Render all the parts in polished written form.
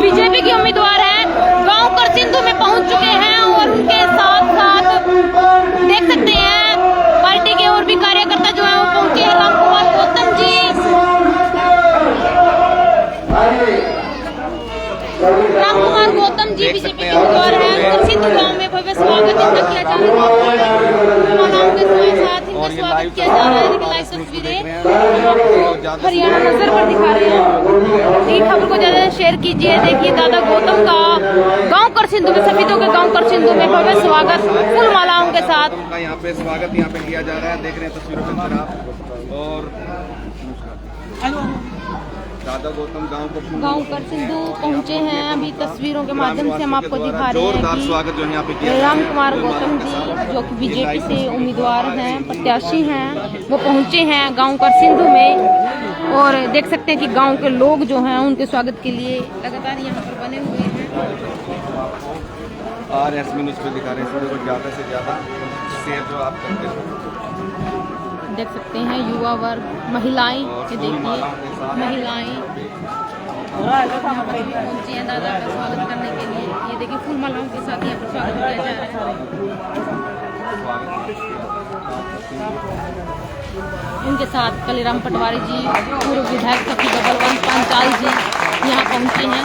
BJP के उम्मीदवार हैं, गांव करसिंधु में पहुंच चुके हैं और उनके साथ साथ देख सकते हैं पार्टी के और भी कार्यकर्ता जो है वो पहुंचे हैं। रामकुमार गौतम जी, बीजेपी के उम्मीदवार हैं। करसिंधु गांव में भव्य स्वागत इनका किया जा रहा है और ये लाइव किया जा रहा है। लाइव तस्वीरें हरियाणा नजर पर दिखा रहे हैं। ये खबर को ज्यादा शेयर कीजिए। देखिए दादा गौतम का गांव करसिंधु में, सफेदों के गांव करसिंधु में भव्य स्वागत फूल मालाओं के साथ यहाँ पे स्वागत यहाँ पे किया जा रहा है। देख रहे हैं तस्वीरों के अंदर आप। और दादा गौतम गांव करसिंधु पहुंचे हैं। अभी तस्वीरों के माध्यम से हम आपको दिखा रहे हैं कि स्वागत जो यहाँ पे रामकुमार गौतम जी जो कि बीजेपी से उम्मीदवार हैं, प्रत्याशी हैं, वो पहुंचे हैं गांव करसिंधु में। और देख सकते हैं कि गांव के लोग जो हैं उनके स्वागत के लिए लगातार यहाँ पर बने हुए हैं। RSB न्यूज़ पे दिखा रहे हैं को ज़्यादा से ज़्यादा शेयर जो आप करते हैं। देख सकते हैं युवा वर्ग, महिलाएं, ये देखिए महिलाएं पहुंची हैं दादा का स्वागत करने के लिए। ये देखिए फूल मालाओं के साथ यहाँ पर स्वागत किया जा रहा है। उनके साथ कलीराम पटवारी जी, पूर्व विधायक सखी बलवंत पंचाल जी यहाँ पहुंचे हैं।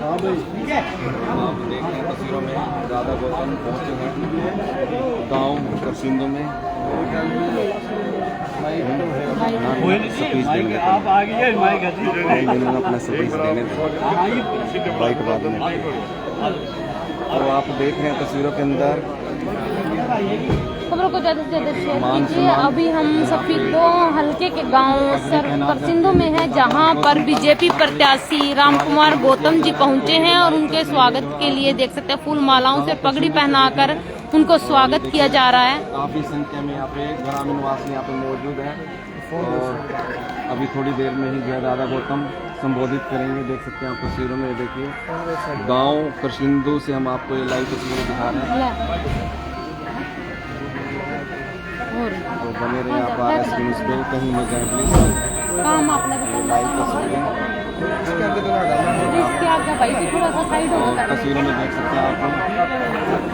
आप देख रहे हैं तस्वीरों में दादा गौतम पहुंचे हैं गांव करसिंधु में। आप आगे अपना स्पीच देने बाइक बाद में। तो आप देख रहे हैं तस्वीरों के अंदर खबरों को ज्यादा से ज्यादा शेयर कीजिए। अभी हम सफेदों हल्के के गांव करसिंधु में है, जहां पर बीजेपी प्रत्याशी रामकुमार गौतम जी पहुंचे हैं और उनके स्वागत के लिए देख सकते हैं फूल मालाओं से पगड़ी पहनाकर उनको स्वागत किया जा रहा है। काफी संख्या में यहाँ पे ग्रामीण वासी यहाँ पे मौजूद है और अभी थोड़ी देर में ही जो दादा गौतम संबोधित करेंगे। देख सकते हैं आप तस्वीरों में, देखिए गांव करसिंधु से हम आपको ये लाइव तस्वीरें दिखा रहे हैं। तो बने रहे आप RSB न्यूज़ पे, कहीं मत जाए प्लीज। लाइव तस्वीरों में देख सकते हैं आप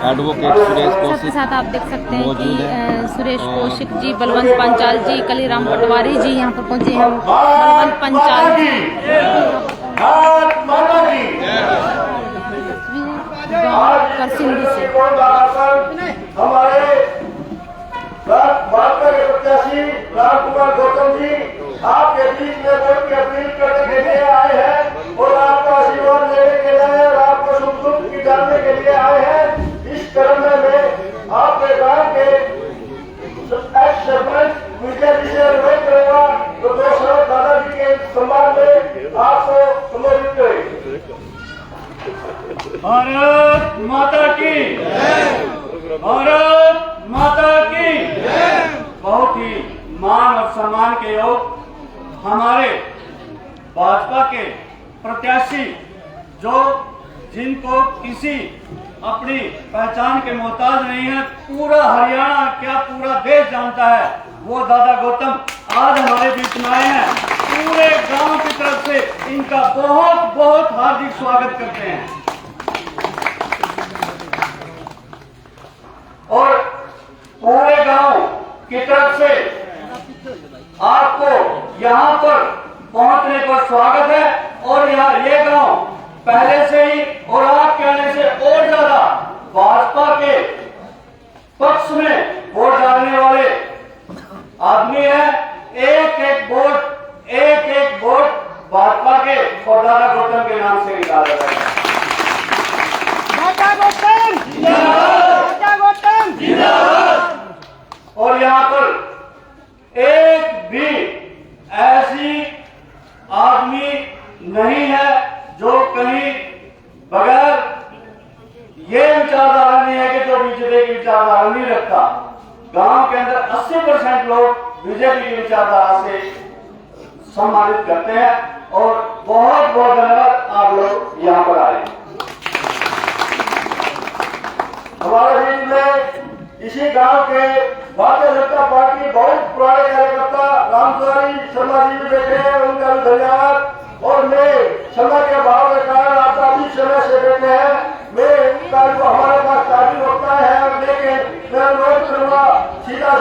एडवोकेट सुरेश कौशिक के साथ। आप देख सकते हैं कि सुरेश कौशिक जी, बलवंत पंचाल जी, कलीराम पटवारी जी यहाँ पर पहुंचे हैं। बलवंत पंचाल जी करसिंधु से हमारे भाजपा के प्रत्याशी रामकुमार गौतम जी आपके बीच में वोट की अपील करने के लिए आए हैं और आपका आशीर्वाद लेने के लिए और आपको सुख दुख की जानने के लिए आए हैं। इस क्रम में मैं आपके गांव के एक्स सरपंच विजय जी से अनुरोध करेगा तो दो शब्द दादाजी के सम्मान में आपको संबोधित करें। भारत माता की, भारत माता की। बहुत ही मान और सम्मान के योग हमारे भाजपा के प्रत्याशी जो जिनको किसी अपनी पहचान के मोहताज नहीं है, पूरा हरियाणा क्या पूरा देश जानता है, वो दादा गौतम आज हमारे बीच में आए हैं। पूरे गांव की तरफ से इनका बहुत बहुत हार्दिक स्वागत करते हैं। और पूरे गांव की तरफ से आपको यहाँ पर पहुंचने पर स्वागत है। और यहाँ ये गांव पहले से ही और आपके आने से और ज्यादा भाजपा के पक्ष में वोट डालने वाले आदमी है। एक एक वोट भाजपा के और दादा गौतम के नाम से निकाला जाएगा। और यहाँ पर एक भी ऐसी आदमी नहीं है जो कहीं बगैर ये विचारधारा नहीं है कि जो बीजेपी की विचारधारा नहीं रखता। गांव के अंदर 80% लोग बीजेपी की विचारधारा से सम्मानित करते हैं और बहुत बहुत धन्यवाद आप लोग यहाँ पर आए। गांव के भारतीय जनता पार्टी बहुत पुराने कार्यकर्ता रामकुमारी शर्मा जी भी बैठे हैं, उनका भी धन्यवाद। और मैं समय के अभाव के कारण आपका भी समय से बैठे हैं, हमारे पास काफी वक्ता है, लेकिन मैं अनुरोध करूंगा सीधा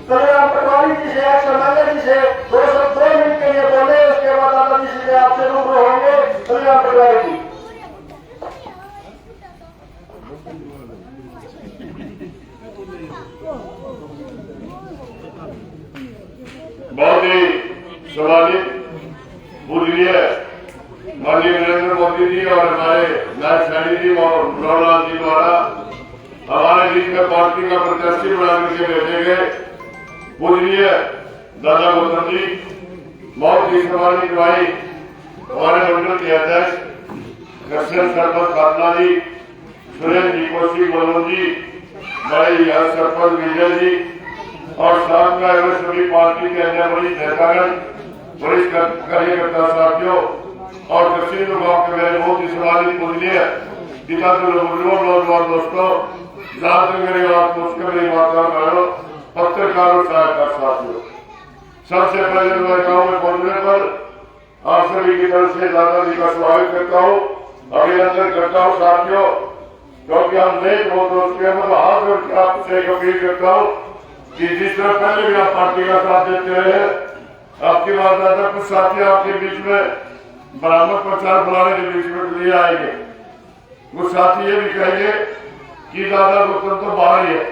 कल्याण पटवारी जी से, एक्स-एमएलए जी से 2 मिनट के लिए बोले, उसके बाद दादाजी सीधे आपसे रूबरू होंगे। कल्याण पटवारी जी। बहुत ही सम्मानित पूजनीय माननीय नरेंद्र मोदी जी और हमारे नायब सैनी जी और मनोहर जी द्वारा हमारे बीच में पार्टी का प्रत्याशी बना करके भेजे गए पूजनीय दादा गौतम जी, बहुत ही सम्मानित भाई हमारे मंडल के अध्यक्ष कृष्ण सरपंच खातना जी, सुरेश जी, कौशिक मनोज जी, बड़े यहाँ सरपंच विजय जी और साथ में आए सभी पार्टी के अन्य वरिष्ठ नेतागण, वरिष्ठ कार्यकर्ता साथियों और दक्षिण गांव के मेरे बहुत ही सम्मानित पूजनीय पिता नौजवान दोस्तों, जहाँ तक मेरी बात मुझके मेरी माता बहनों, पत्रकार और सहायता साथियों, सबसे पहले मैं गाँव में पहुंचने पर आप सभी की तरफ से दादाजी का स्वागत करता हूँ, अभिनंदन करता हूँ साथियों, क्योंकि हम नए दोस्त के मतलब हाथ जोड़ आपसे एक अपील करता हूँ कि जिस तरह पहले भी आप पार्टी का साथ देते रहे हैं, आपकी बात दादा कुछ साथी आपके बीच में बरामद प्रचार बुलाने के बीच में लिए आएंगे। कुछ साथी ये भी कहेंगे कि दादा गौतम तो बाहर ही है,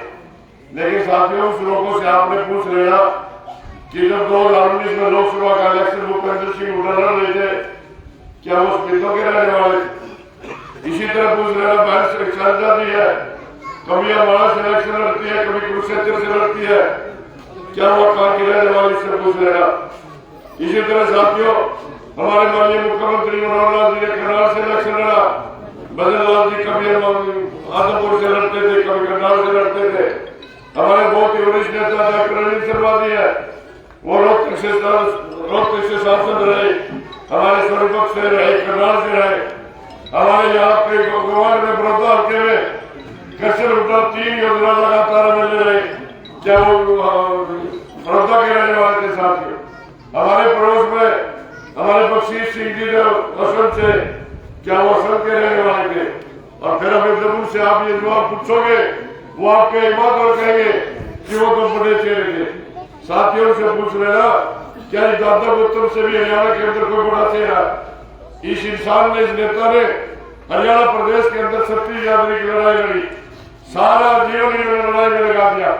लेकिन साथियों उस लोगों से आपने पूछ लेना कि जब 2019 में लोकसभा का इलेक्शन भूपेंद्र सिंह हुड्डा लड़ रहे थे, क्या वो स्मितों के रहने वाले थे? इसी तरह पूछ लेना बहन से जाती है, कभी हमारा सिलेक्शन लड़ती है, कभी कुरुक्षेत्र से लड़ती है, क्या वो कहाँ की रहने वाली से पूछ लेना। इसी तरह साथियों हमारे माननीय मुख्यमंत्री मनोहर जी ने करनाल से इलेक्शन लड़ा, बदनलाल जी कभी आदमपुर से लड़ते थे, कभी करनाल से लड़ते थे। हमारे बहुत ही वरिष्ठ नेता डॉक्टर अनिल शर्मा जी है, वो रोहतक से सांसद रहे, हमारे सोनीपत से रहे, करनाल से रहे, हमारे यहाँ पे गोवार में बड़ौदा हल्के में कृष्ण हुड्डा 3 योजना लगातार मिल रहे, क्या वो बड़ौदा के रहने वाले थे साथियों। हमारे पड़ोस में हमारे बख्शीश सिंह जी जो असम से, क्या वो असम के रहने वाले थे? और फिर अभी जरूर से आप ये जवाब पूछोगे, वो आपके एक बात और कहेंगे कि वो तो बड़े चेहरे थे। साथियों से पूछ लेना, क्या दादा गौतम से भी हरियाणा के अंदर कोई बड़ा चेहरा? इस इंसान ने, इस नेता ने हरियाणा प्रदेश के अंदर 36 आजादी की लड़ाई लड़ी, सारा जीवन लड़ाई में लगा दिया।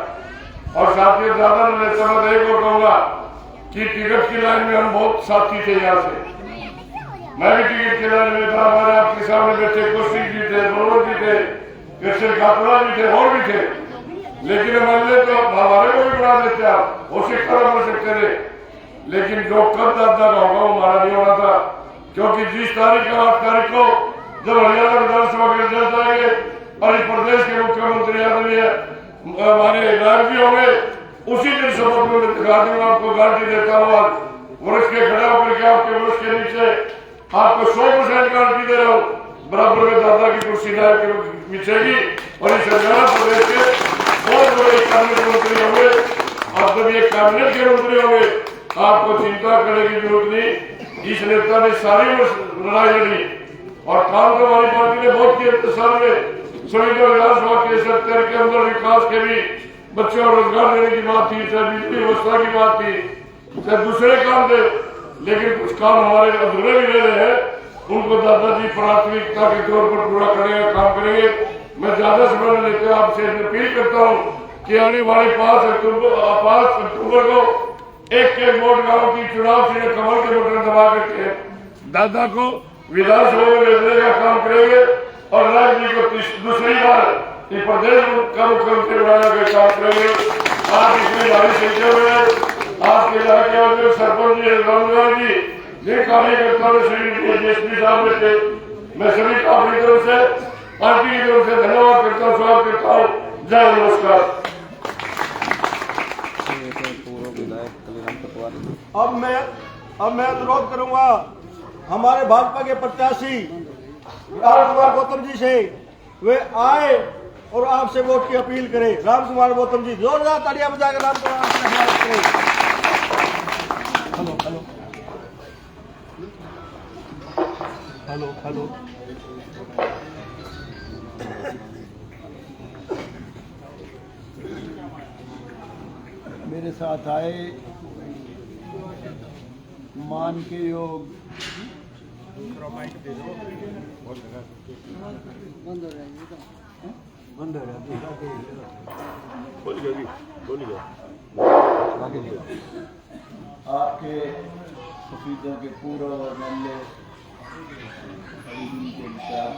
और साथियों दादा ने समय एक और कहूंगा कि टिकट की लाइन में हम बहुत साथी थे, यहाँ से मैं भी टिकट की लाइन में था, हमारे आपके सामने बैठे कौशिक जी थे, मनोज जी थे, कृष्ण खातना जी थे और भी थे, लेकिन हमारे तो हमारे को भी बना देते आप, वो शिक्षा बन सकते थे, लेकिन जो कब दादा का होगा वो हमारा नहीं होना था, क्योंकि जिस तारीख 8 तारीख को जब हरियाणा विधानसभा के रिजल्ट आएंगे और इस प्रदेश के मुख्यमंत्री आदरणीय हमारे नायक जी होंगे, उसी दिन शपथ में दिखा दूंगा, आपको गारंटी देता हूँ। आज वृक्ष के खड़े होकर के आपके वृक्ष के नीचे आपको 100% गारंटी दे रहा हूँ, बराबर में दादा की कुर्सी नायक के मिचेगी और इस हरियाणा प्रदेश के बहुत बड़े कैबिनेट मंत्री होंगे। आप जब ये कैबिनेट के मंत्री होंगे, आपको चिंता करने की जरूरत नहीं। इस नेता ने सारी लड़ाई लड़ी और काम तो हमारी पार्टी ने बहुत किया। साल में सभी विधानसभा के 70 के अंदर विकास के भी, बच्चों को रोजगार देने की बात थी, चाहे बिजली व्यवस्था की बात थी, चाहे दूसरे काम थे, लेकिन कुछ काम हमारे अधूरे भी रहे हैं, उनको दादाजी प्राथमिकता के तौर पर पूरा करेंगे, काम करेंगे। मैं ज्यादा समय लेते हुए आपसे अपील करता हूँ कि आने वाले 5 अक्टूबर को एक वोट गांव की चुनाव से कमल के बटन दबा करके दादा को विधानसभा में भेजने का काम करेंगे और राज्य जी को दूसरी बार इस प्रदेश का मुख्यमंत्री बनाने का काम करेंगे। आज इसमें भारी संख्या में आपके इलाके सरपंच जी, रामलाल जी, ये कार्यकर्ताओं ने श्री DSP साहब बैठे, मैं सभी का अपनी तरफ से, पार्टी की तरफ से धन्यवाद करता हूँ, स्वागत करता हूँ। जय नमस्कार। अब मैं अनुरोध करूंगा हमारे भाजपा के प्रत्याशी रामकुमार गौतम जी से, वे आए और आपसे वोट की अपील करें। राम कुमार गौतम जी, जोरदार तालियां बजाकर राम कुमार की हिमायत करें। Hello hello hello hello. मेरे साथ आए मान के योग बंद हो रहा आपके सफीदों के पूर्व और नल्ले के विचार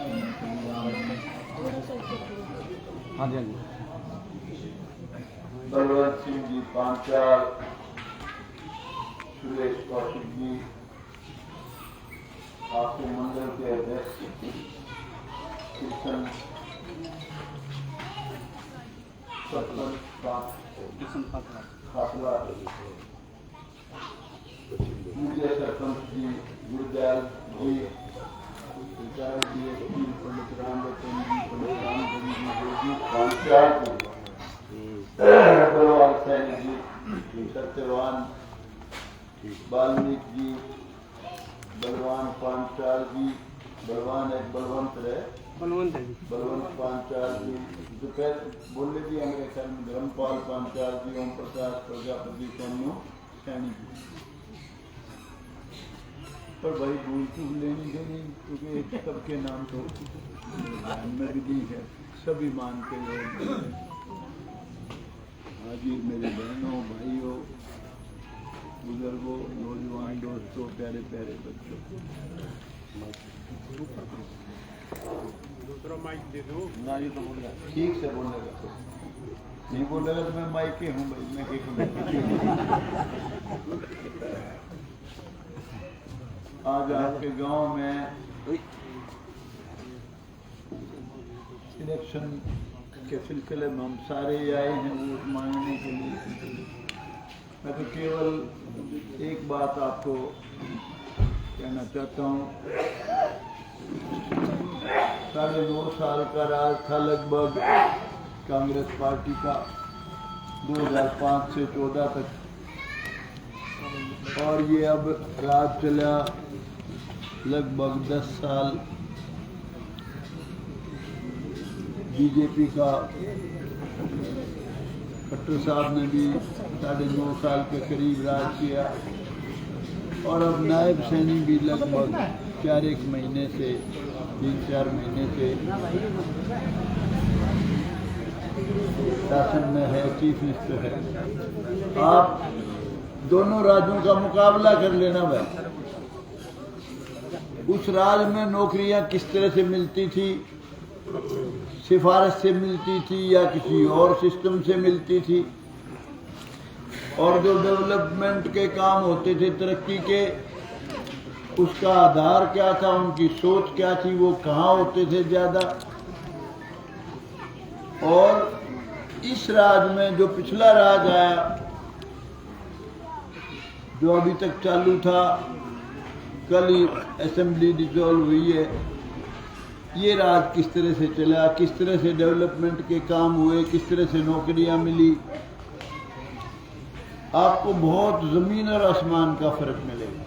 हाँ जी बलवंत सिंह जी पांचाल, सुरेश कौशिक जी, आपके मंडल के अध्यक्ष किशन खातला, मुझे सरपंच जी गुरदयाल जी, DSP पंडित राम रतन जी, पंडित राम जी, पांचाल बलवान सैनी जी, सत्यवान वाल्मीकि जी, बलवान पांचाल जी, बलवान एक बलवंत है, बलवंत पांचाल जी, दोपहर बोले जी हमारे ख्याल में धर्मपाल पांचाल जी, ओम प्रकाश प्रजापति सोनू सैनी जी। पर भाई भूल चूक लेनी देनी क्योंकि सबके नाम तो ध्यान में भी नहीं है, सभी मान के लोग हाजिर मेरे बहनों भाइयों बुजुर्गों नौजवान दोस्तों प्यारे प्यारे बच्चों, दूसरा माइक दे दो ना, ये तो बोलेगा ठीक से बोलेगा, नहीं बोलेगा तो मैं माइक के हूँ भाई, मैं आज आपके गांव में इलेक्शन के सिलसिले में हम सारे आए हैं वोट मांगने के लिए। मैं तो केवल एक बात आपको कहना चाहता हूँ, 9.5 साल का राज था लगभग कांग्रेस पार्टी का 2005 से 14 तक, और ये अब राज चला लगभग 10 साल। बीजेपी का खट्टर साहब ने भी 9.5 साल के करीब राज किया, और अब नायब सैनी भी लगभग 4-1 महीने से 3-4 महीने से शासन में है, चीफ मिनिस्टर है। आप दोनों राज्यों का मुकाबला कर लेना भाई। उस राज में नौकरियां किस तरह से मिलती थी, सिफारिश से मिलती थी या किसी और सिस्टम से मिलती थी, और जो डेवलपमेंट के काम होते थे तरक्की के, उसका आधार क्या था, उनकी सोच क्या थी, वो कहाँ होते थे ज्यादा। और इस राज में जो पिछला राज आया, जो अभी तक चालू था, कल ही असेंबली डिसॉल्व हुई है, ये राज किस तरह से चला, किस तरह से डेवलपमेंट के काम हुए, किस तरह से नौकरियां मिली, आपको बहुत जमीन और आसमान का फर्क मिलेगा।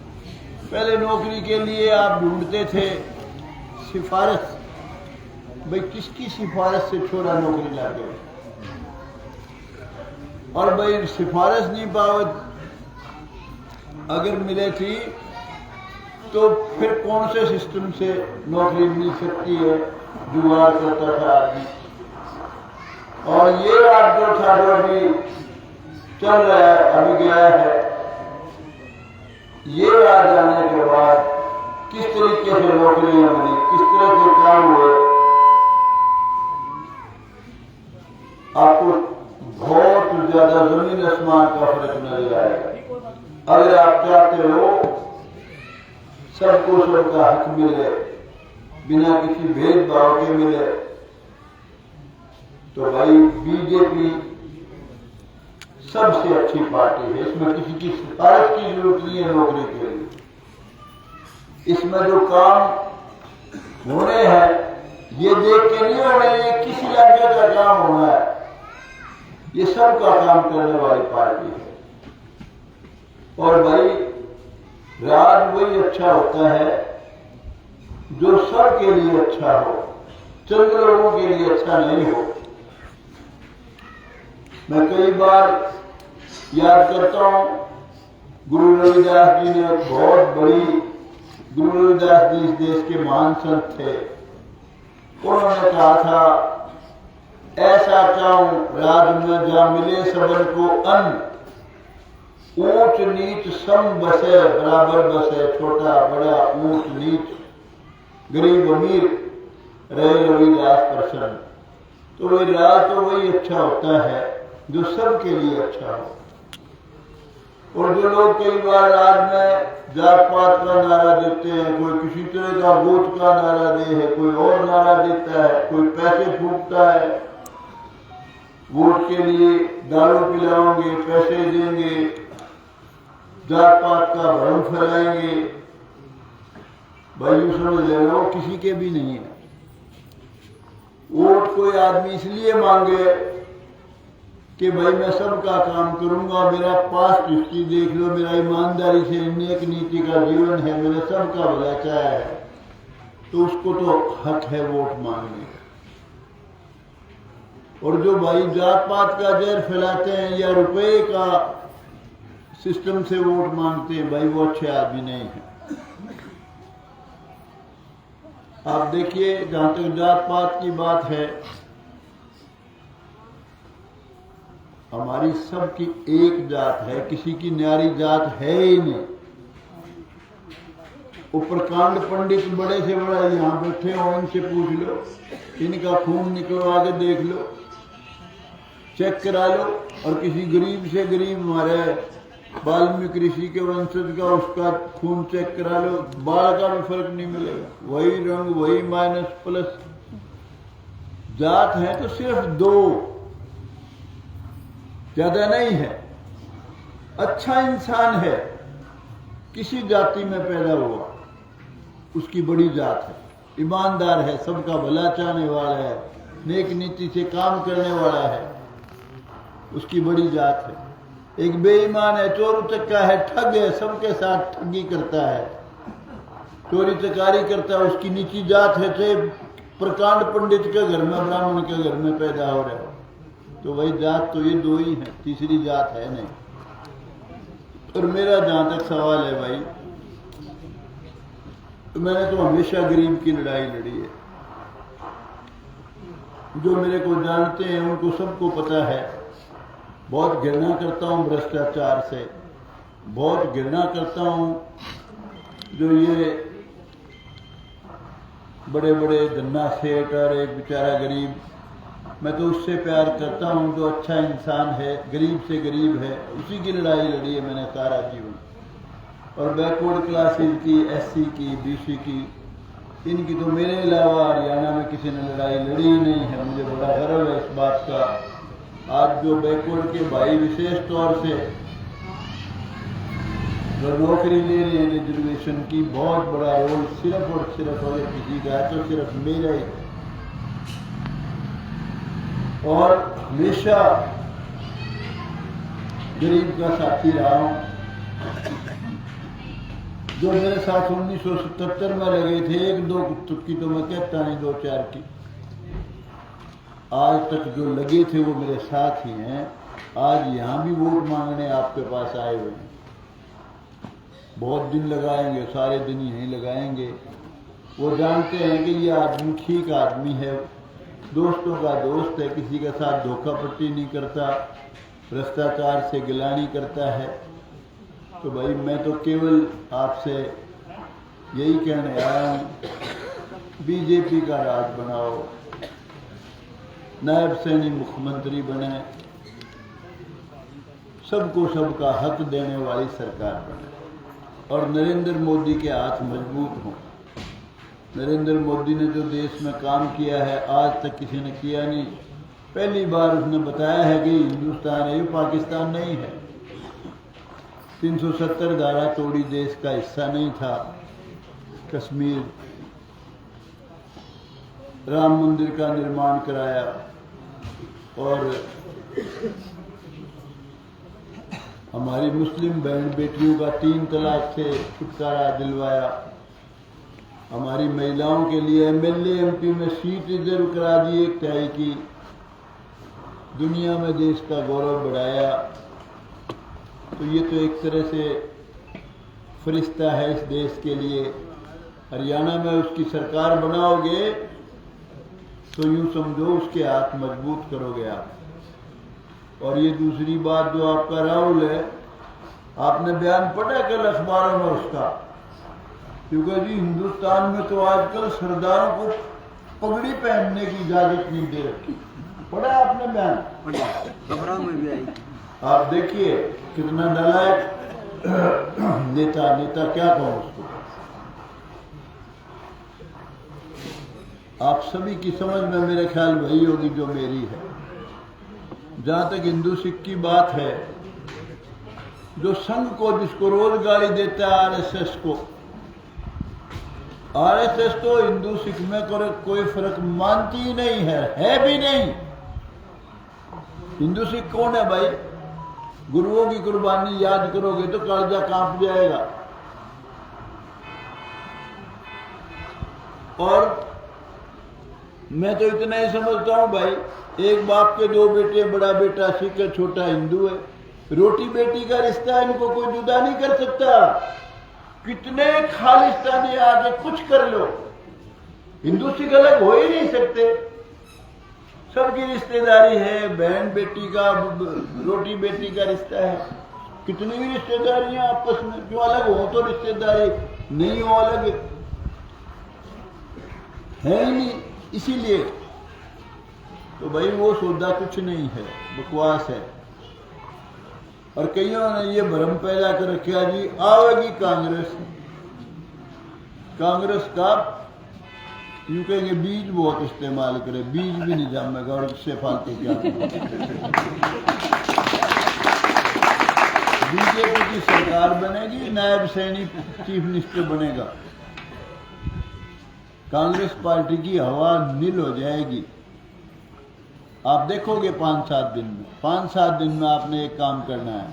पहले नौकरी के लिए आप ढूंढते थे सिफारिश, भाई किसकी सिफारिश से छोड़ा नौकरी लाके, और भाई सिफारिश नहीं पाओ अगर मिले थी तो फिर कौन से सिस्टम से नौकरी मिल सकती है, जुगाड़ करता था आदमी। और ये राज जो था, जो अभी चल रहा है, अभी गया है, ये राज आने के बाद किस तरीके से नौकरियां मिली, किस तरह से काम हुए, आपको बहुत ज्यादा जमीन आसमान का फर्क नजर आएगा। अगर आप चाहते हो सबको सबका हक मिले, बिना किसी भेदभाव के मिले, तो भाई बीजेपी सबसे अच्छी पार्टी है। इसमें किसी की सिफारिश की जरूरत नहीं है नौकरी के लिए। इसमें जो काम होने हैं ये देख के नहीं होना ये किसी राज्य का काम होना है, ये सबका काम करने वाली पार्टी है। और भाई राज वही अच्छा होता है जो सबके लिए अच्छा हो, चंद लोगों के लिए अच्छा नहीं हो। मैं कई बार याद करता हूं, गुरु रविदास जी ने बहुत बड़ी, गुरु रविदास जी इस देश के महान संत थे। उन्होंने कहा था, ऐसा चाहूं राज में जा मिले सबन को अन्न, ऊंच नीच सम बसे बराबर बसे, छोटा बड़ा ऊंच नीच गरीब अमीर रहे रविदास प्रसन्न। तो वही राज तो वही अच्छा होता है जो सबके लिए अच्छा हो। और जो लोग कई बार राज में जात पात का नारा देते हैं, कोई किसी तरह का वोट का नारा दे है, कोई और नारा देता है, कोई पैसे फूकता है, वोट के लिए दारू पिलाओगे, पैसे देंगे, जात पात का भ्रम फैलाएंगे, भाई समझ लेना वो किसी के भी नहीं है। वोट कोई आदमी इसलिए मांगे कि भाई मैं सबका काम करूंगा, मेरा पास्ट हिस्ट्री देख लो, मेरा ईमानदारी से नेक नीति का जीवन है, मैंने सबका भला चाहा है, तो उसको तो हक है वोट मांगने का। और जो भाई जात पात का जहर फैलाते हैं या रुपए का सिस्टम से वोट मांगते हैं, भाई वो अच्छे आदमी नहीं है। आप देखिए, जहां तक जात पात की बात है, हमारी सबकी एक जात है, किसी की न्यारी जात है ही नहीं। उपरकांड पंडित बड़े से बड़ा यहां बैठे हो, इनसे पूछ लो, इनका खून निकलो, आगे देख लो, चेक करा लो। और किसी गरीब से गरीब हमारे वाल्मीकि ऋषि के वंशज का, उसका खून चेक करा लो, बाल का भी फर्क नहीं मिलेगा, वही रंग, वही माइनस प्लस। जात है तो सिर्फ दो, ज्यादा नहीं है। अच्छा इंसान है, किसी जाति में पैदा हुआ, उसकी बड़ी जात है, ईमानदार है, सबका भला चाहने वाला है, नेक नीति से काम करने वाला है, उसकी बड़ी जात है। एक बेईमान है, चोर उचक्का है, ठग है, सबके साथ ठगी करता है, चोरी चकारी करता है, उसकी नीची जात है, चाहे प्रकांड पंडित के घर में, ब्राह्मण के घर में पैदा हो रहे हो, तो वही जात तो ये दो ही है, तीसरी जात है नहीं। और मेरा जहां तक सवाल है भाई, तो मैंने तो हमेशा गरीब की लड़ाई लड़ी है। जो मेरे को जानते हैं उनको सबको पता है, बहुत घृणा करता हूं भ्रष्टाचार से, बहुत घृणा करता हूं जो ये बड़े बड़े धन्ना सेठ और एक बेचारा गरीब, मैं तो उससे प्यार करता हूं जो अच्छा इंसान है, गरीब से गरीब है, उसी की लड़ाई लड़ी है मैंने सारा जीवन। और बैकवर्ड क्लासेज की, एससी की, बीसी की, इनकी तो मेरे अलावा हरियाणा में किसी ने लड़ाई लड़ी ही नहीं है। मुझे बड़ा गर्व है इस बात का। आज जो बैकवर्ड के भाई विशेष तौर से जो नौकरी ले रहे हैं रिजर्वेशन की, बहुत बड़ा रोल सिर्फ और सिर्फ अगर किसी का है तो सिर्फ मेरा ही। और हमेशा गरीब का साथी रहा हूं। जो मेरे साथ 1977 में लगे थे, एक दो की तो मैं कहता नहीं, दो चार की, आज तक जो लगे थे वो मेरे साथ ही हैं। आज यहाँ भी वोट मांगने आपके पास आए हुए हैं। बहुत दिन लगाएंगे, सारे दिन यहीं लगाएंगे। वो जानते हैं कि ये आदमी ठीक आदमी है, दोस्तों का दोस्त है, किसी के साथ धोखापट्टी नहीं करता, भ्रष्टाचार से गिलानी करता है। तो भाई मैं तो केवल आपसे यही कहने आया हूँ, बीजेपी का राज बनाओ, नायब सैनी मुख्यमंत्री बने, सबको सबका हक देने वाली सरकार बने और नरेंद्र मोदी के हाथ मजबूत हों। नरेंद्र मोदी ने जो देश में काम किया है आज तक किसी ने किया नहीं। पहली बार उसने बताया है कि हिंदुस्तान है, ये पाकिस्तान नहीं है। 370 धारा तोड़ी, देश का हिस्सा नहीं था कश्मीर। राम मंदिर का निर्माण कराया और हमारी मुस्लिम बहन बेटियों का 3 तलाक से छुटकारा दिलवाया। हमारी महिलाओं के लिए MLA MP में सीट रिजर्व करा दी, एक तय की। दुनिया में देश का गौरव बढ़ाया। तो ये तो एक तरह से फरिश्ता है इस देश के लिए। हरियाणा में उसकी सरकार बनाओगे तो यूं समझो उसके हाथ मजबूत करोगे आप। और ये दूसरी बात जो आपका राहुल है, आपने बयान पढ़ा कल अखबारों में उसका, क्योंकि जी हिंदुस्तान में तो आजकल सरदारों को पगड़ी पहनने की इजाजत नहीं दे रखी। पढ़ा आपने बयान? खबरों में भी आई। आप देखिए कितना नालायक नेता क्या कहूं उसको। आप सभी की समझ में मेरे ख्याल वही होगी जो मेरी है। जहां तक हिंदू सिख की बात है, जो संघ को जिसको रोज गाली देता है RSS को, RSS तो हिंदू सिख में कोई फर्क मानती ही नहीं है भी नहीं। हिंदू सिख कौन है भाई? गुरुओं की कुर्बानी याद करोगे तो कालजा कांप जाएगा। और मैं तो इतना ही समझता हूं भाई, एक बाप के 2 बेटे, बड़ा बेटा सिख है, छोटा हिंदू है। रोटी बेटी का रिश्ता है, इनको कोई जुदा नहीं कर सकता। कितने खालिस्तानी आके कुछ कर लो, हिंदू सिख अलग हो ही नहीं सकते। सबकी रिश्तेदारी है, बहन बेटी का, रोटी बेटी का रिश्ता है। कितनी भी रिश्तेदारियां आपस में, क्यों अलग हो तो रिश्तेदारी, नहीं हो अलग है ही नहीं। इसीलिए तो भाई वो सौदा कुछ नहीं है, बकवास है। और कईयों ने ये भ्रम पैदा कर रखा जी आवेगी कांग्रेस। कांग्रेस का यूं कहेंगे बीज बहुत इस्तेमाल करे, बीज भी नहीं जमेगा और इससे फालतू क्या। बीजेपी की सरकार बनेगी, नायब सैनिक चीफ मिनिस्टर बनेगा। कांग्रेस पार्टी की हवा नील हो जाएगी। आप देखोगे 5-7 दिन में। 5-7 दिन में आपने एक काम करना है,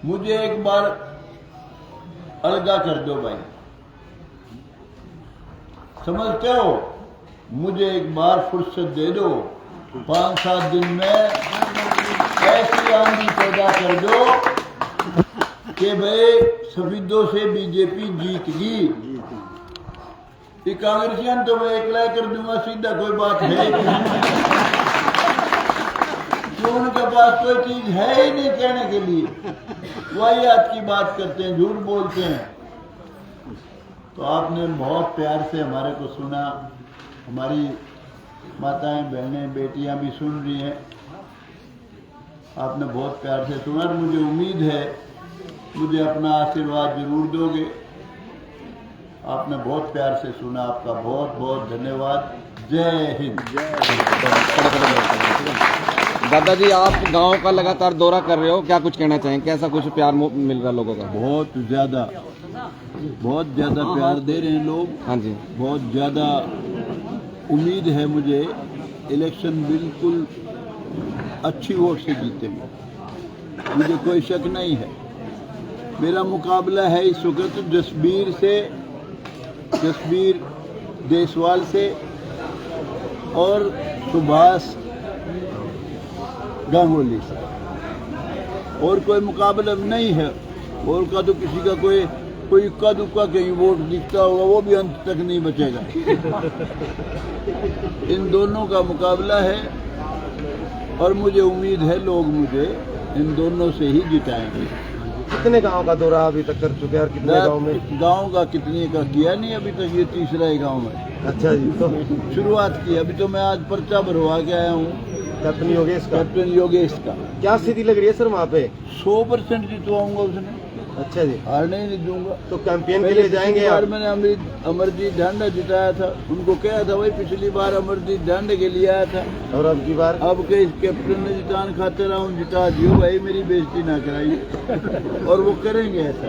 मुझे एक बार अलगा कर दो भाई, समझते हो? मुझे एक बार फुर्सत दे दो। 5-7 दिन में ऐसी आंधी पैदा कर दो कि भाई सफेदों से बीजेपी जीत गई। ये कांग्रेसियन तो मैं एकला कर दूंगा सीधा, कोई बात है क्यों? उनके पास कोई चीज है ही नहीं कहने के लिए, वही आज की बात करते हैं, झूठ बोलते हैं। तो आपने बहुत प्यार से हमारे को सुना, हमारी माताएं बहनें बेटियां भी सुन रही हैं। आपने बहुत प्यार से सुना, मुझे उम्मीद है मुझे अपना आशीर्वाद जरूर दोगे। आपने बहुत प्यार से सुना, आपका बहुत बहुत धन्यवाद। जय हिंद। दादाजी, आप गांव का लगातार दौरा कर रहे हो, क्या कुछ कहना चाहेंगे? कैसा कुछ प्यार मिल रहा है लोगों का? बहुत ज़्यादा प्यार दे रहे हैं लोग। हाँ जी, बहुत ज़्यादा उम्मीद है मुझे इलेक्शन बिल्कुल अच्छी वोट से जीतेंगे, मुझे कोई शक नहीं है। मेरा मुकाबला है इस वक्त जसबीर देसवाल से और सुभाष गांगुली से, और कोई मुकाबला नहीं है। और का तो किसी का कोई इक्का दुक्का कहीं वोट दिखता होगा, वो भी अंत तक नहीं बचेगा। इन दोनों का मुकाबला है और मुझे उम्मीद है लोग मुझे इन दोनों से ही जिताएंगे। कितने गांव का दौरा अभी तक कर चुके हैं और कितने गांव में? गांव का कितने का किया नहीं अभी तक, ये तीसरा ही गांव है। अच्छा जी, तो शुरुआत की। अभी तो मैं आज पर्चा भरवा के आया हूँ कैप्टन योगेश का। क्या स्थिति लग रही है सर वहाँ पे? 100% जितवाऊंगा उसने। अच्छा जी, हारने ही नहीं दूंगा। तो कैंपेन के लिए जाएंगे आप? मैंने अमरजीत ढांडा जिताया था, उनको कहा था भाई पिछली बार अमरजीत ढांडे के लिए आया था, और अब की बार अब के कैप्टन ने जितान खाते रहा हूँ, जिता दियो भाई, मेरी बेइज्जती ना कराइए। और वो करेंगे ऐसा।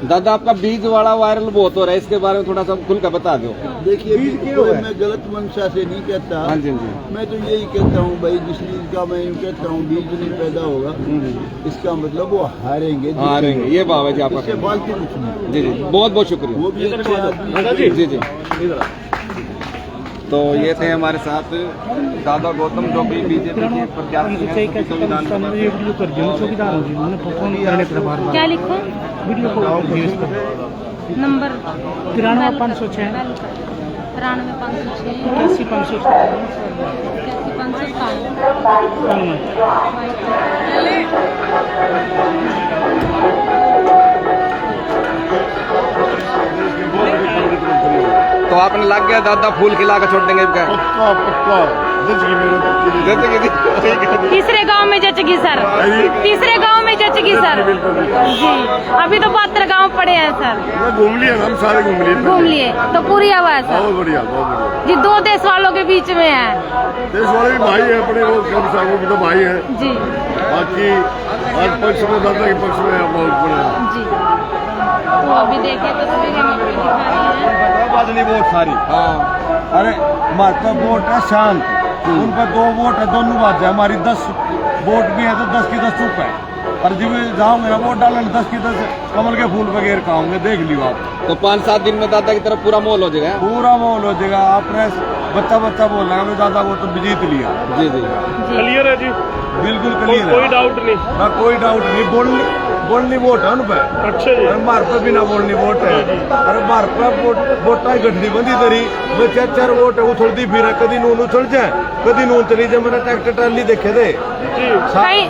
दादा आपका बीज वाला वायरल बहुत हो रहा है, इसके बारे में थोड़ा सा खुल कर बता दो। देखिए मैं गलत मंशा से नहीं कहता। हाँ जी, हाँ जी। मैं तो यही कहता हूँ भाई, जिस चीज का मैं यूँ कहता हूँ बीज नहीं पैदा होगा, इसका मतलब वो हारेंगे। ये बाबा जी आपका इससे फालतू कुछ नहीं। जी जी, बहुत बहुत शुक्रिया। वो भी अच्छे आदमी। जी जी। तो ये थे हमारे साथ दादा गौतम जो भी बीजेपी के प्रत्याशी हैं संविधान सभा। क्या लिखो नंबर 93 506 93 506 81 तो आपने लग गया दादा फूल खिला कर छोड़ देंगे क्या? पक्का पक्का तीसरे गांव में जचगी सर, तीसरे गांव में जचगी सर जी। अभी तो 72 गांव पड़े हैं सर। घूम लिए हम सारे, घूम लिए तो पूरी आवाज सर। बहुत बढ़िया बहुत बढ़िया जी, दो देश वालों के बीच में है। देश वाले भी भाई है अपने, वो कम साहब भी तो भाई है जी बाकी। आज पक्ष में दादा के पक्ष में बहुत बड़े जी। तो अभी देखिए तस्वीरें हम आपको दिखा रहे हैं। बादली वोट सारी। हाँ अरे हमारा वोट है शांत, उन पर 2 वोट है, दोनों बात है। हमारी 10 वोट भी है तो 10 की 10 चुप है। और जब जाऊंगे ना वोट डालने 10 की 10 कमल के फूल वगैरह खाऊंगे, देख लियो आप। तो 5-7 दिन में दादा की तरफ पूरा माहौल हो जाएगा। पूरा माहौल हो जाएगा। आपने बच्चा बोल रहा है दादा वो तो जीत लिया। जी जी, क्लियर है जी, बिल्कुल क्लियर है, कोई डाउट नहीं। ना कोई डाउट नहीं। बोलनी वोट है उन पे। अच्छा जी, मार पे बिना बोलनी वोट है। अरे मार पे वोटा गठनी बंदी तरी मैं 4 वोट है उछलती फिर कदी नून उछल जाए कदी नून चली जाए। मैंने ट्रैक्टर ट्राली देखे थे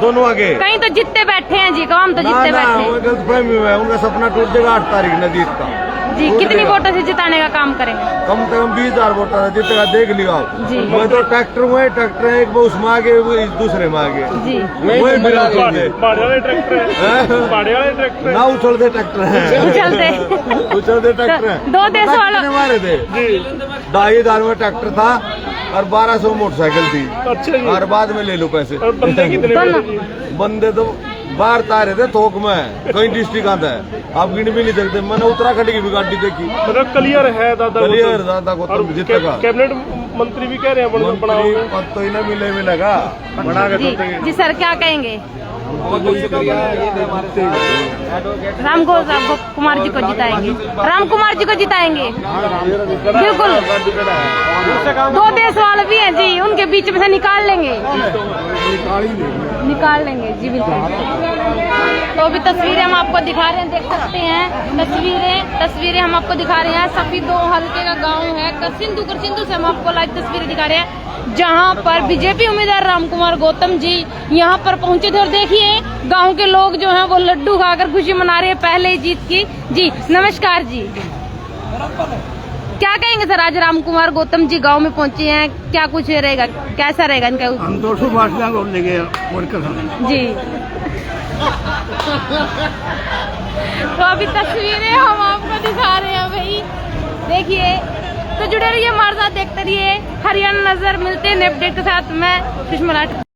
दोनों आगे। कहीं तो जितने बैठे हैं जी, हम तो जितने बैठे हैं। गलत फहमी हुआ है, उनका सपना टूट जाएगा 8 तारीख न जीत का। जी, कितनी वोटों से जिताने का काम करेंगे? कम से कम 20,000 वोटर जीतेगा, देख लियो आप। जी। मैं तो ट्रैक्टर में ट्रैक्टर है, एक वो उसमें आगे वो दूसरे में आगे। जी, वही बिना उछलते पहाड़े वाले ट्रैक्टर है, पहाड़े वाले ट्रैक्टर ना उछलते ट्रैक्टर है। उछलते ट्रैक्टर है। 2 देश वालों मारे थे 2,500 में ट्रैक्टर था और 1200 मोटरसाइकिल थी। अच्छा जी, और बाद में ले लो पैसे। और बंदे कितने दोनों। बंदे तो बाहर तारे थे थोक में, कई डिस्ट्रिक्ट आता है, आप गिन भी नहीं सकते। मैंने उत्तराखंड की भी गाड़ी देखी। मतलब क्लियर है दादा, क्लियर दादा को तो जीतेगा। कैबिनेट मंत्री भी कह रहे हैं मंत्री पद तो इन्हें मिलेगा बना के जी, देंगे। जी सर क्या कहेंगे? राम कुमार जी को जिताएंगे, राम कुमार जी को जिताएंगे बिल्कुल। 2 देश वाले भी हैं जी, उनके बीच में से निकाल लेंगे जी बिल्कुल। तो अभी तस्वीरें हम आपको दिखा रहे हैं, देख सकते हैं तस्वीरें हम आपको दिखा रहे हैं। सफीदो हल्के का गांव है करसिंधु से हम आपको लाइव तस्वीरें दिखा रहे हैं, जहां पर बीजेपी उम्मीदवार राम कुमार गौतम जी यहां पर पहुंचे थे। और देखिए गांव के लोग जो हैं वो लड्डू खाकर खुशी मना रहे हैं पहले जीत की। जी नमस्कार जी, क्या कहेंगे सर? आज राम कुमार गौतम जी गांव में पहुंचे हैं, क्या कुछ रहेगा, कैसा रहेगा इनका? हम 200 भाषण बोल देंगे जी। तो अभी तस्वीरें हम आपको दिखा रहे हैं भाई, देखिए। तो जुड़े रहिए हमारे साथ, देखते रहिए हरियाणा नजर। मिलते हैं अपडेट के साथ। मैं सुषमा राठी।